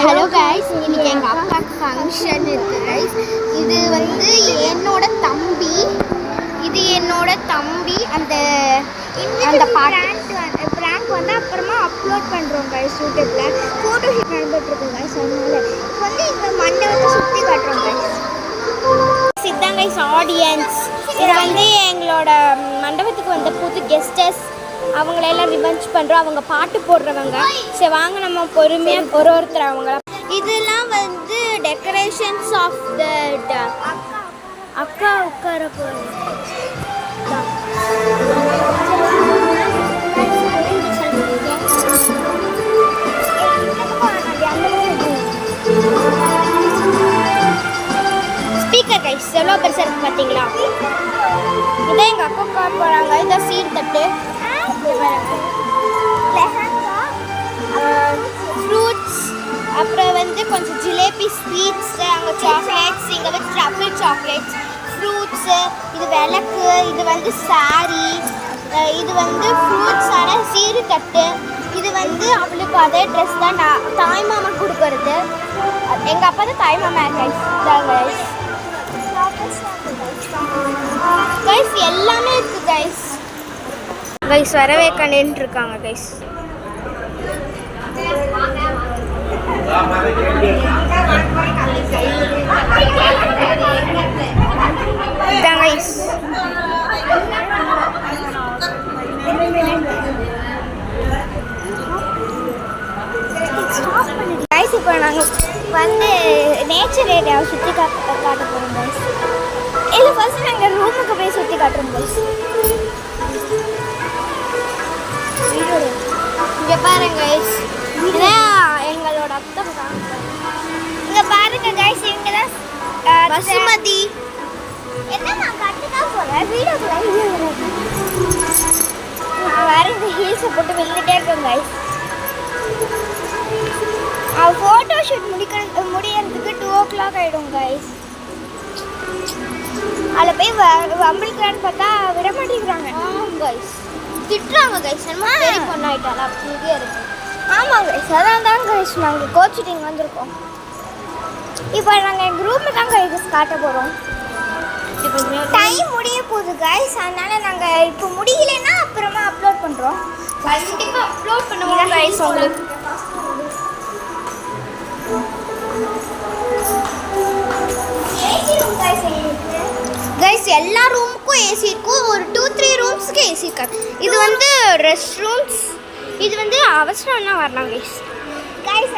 Hello guys, இன்னைக்கு எங்கள் அப்பாவுக்கு ஃபங்க்ஷன் இருக்குது கைஸ். இது வந்து என்னோட தம்பி அந்த ப்ராங்க் வந்து அப்புறமா அப்லோட் பண்ணுறோம் கைஸ் யூடியூப்பில். ஃபோட்டோ ஷூட் நடந்துகிட்ருக்கோம் கைஸ். அதனால இப்போ வந்து இந்த மண்டபத்தை சுற்றி காட்டுறோம் கைஸ். இதுதான் கைஸ் ஆடியன்ஸ். இது வந்து எங்களோட மண்டபத்துக்கு வந்த புது கெஸ்டர்ஸ். அவங்களெல்லாம் ரிவெஞ்ச் பண்ணுறோம். அவங்க பாட்டு போடுறவங்க. சரி வாங்க நம்ம பொறுமையாக ஒருத்தர் அவங்கள. இதெல்லாம் வந்து டெக்கரேஷன்ஸ் ஆஃப் த அக்கா உட்கார ஸ்பீக்கர் கைஸ் எவ்வளோ பெருசாக இருக்குது பார்த்தீங்களா? இதான் எங்கள் அக்கா உட்கார போகிறாங்க. இதான் சீர் தட்டு, ஃப்ரூட்ஸ், அப்புறம் வந்து கொஞ்சம் ஜிலேபி ஸ்வீட்ஸ், அங்கே சாக்லேட்ஸ், இங்கே வந்து ட்ரஃபிள் சாக்லேட்ஸ், ஃப்ரூட்ஸு, இது விளக்கு, இது வந்து சாரி, இது வந்து ஃப்ரூட்ஸான சீரு தட்டு, இது வந்து அவளுக்கு அதே ட்ரெஸ் தான் நான் தாய்மாமா கொடுக்கறது. எங்கள் அப்பா தான் தாய்மாமா கைஸ். கைஸ் எல்லாமே இருக்குது கைஸ். கைஸ் வரவே கண்டிட்டு இருக்காங்க கைஸ். இதான் கைஸ். கைஸ் இப்போ நாங்கள் வந்து நேச்சர் ஏரியாவை சுற்றி காட்ட போகிறோம் கைஸ். இல்லை ஃபர்ஸ்ட் நாங்கள் ரூமுக்கு போய் சுற்றி காட்டுறோம் கைஸ். இங்கே பாருங்க கைஸ், இதுதான் எங்களோட அத்தை. இங்கே பாருங்க கைஸ், இவங்க தான் பசுமதி. என்னம்மா கட்டுக்கா போகிறேன் வீடியோக்குள்ள நான் வேறு இந்த ஹீல்ஸை போட்டு விழுந்துட்டே இருக்கேன் கைஸ். ஃபோட்டோ ஷூட் முடியறதுக்கு 2 o'clock ஆகிடும் கைஸ். அதில் போய் வம்பிழுக்கலான்னு பார்த்தா விட மாட்டேங்கிறாங்க கைஸ். திட்டுறாங்க கைஸ். என்னமா சரி பொண்ணாயிட்டால அப்படியே இருக்கு. ஆமாம் கைஸ், அதான் தான் கைஸ் நாங்கள் கோச்சிட்டிங் வந்திருக்கோம். இப்போ நாங்கள் எங்கள் ரூமில் தான் கைஸ் காட்ட போகிறோம். டைம் முடிய போகுது கைஸ். அதனால் நாங்கள் இப்போ முடியலன்னா அப்புறமா அப்லோட் பண்ணுறோம். கண்டிப்பாக அப்லோட் பண்ணுவோம் கைஸ் உங்களுக்கு. கைஸ் எல்லா ரூமுக்கும் ஏசி இருக்கும். ஒரு 2-3 ரூம்ஸுக்கு ஏசி இருக்காது. இது வந்து ரெஸ்ட் ரூம்ஸ். இது வந்து அவசரம்னா வரலாம் கைஸ். கைஸ்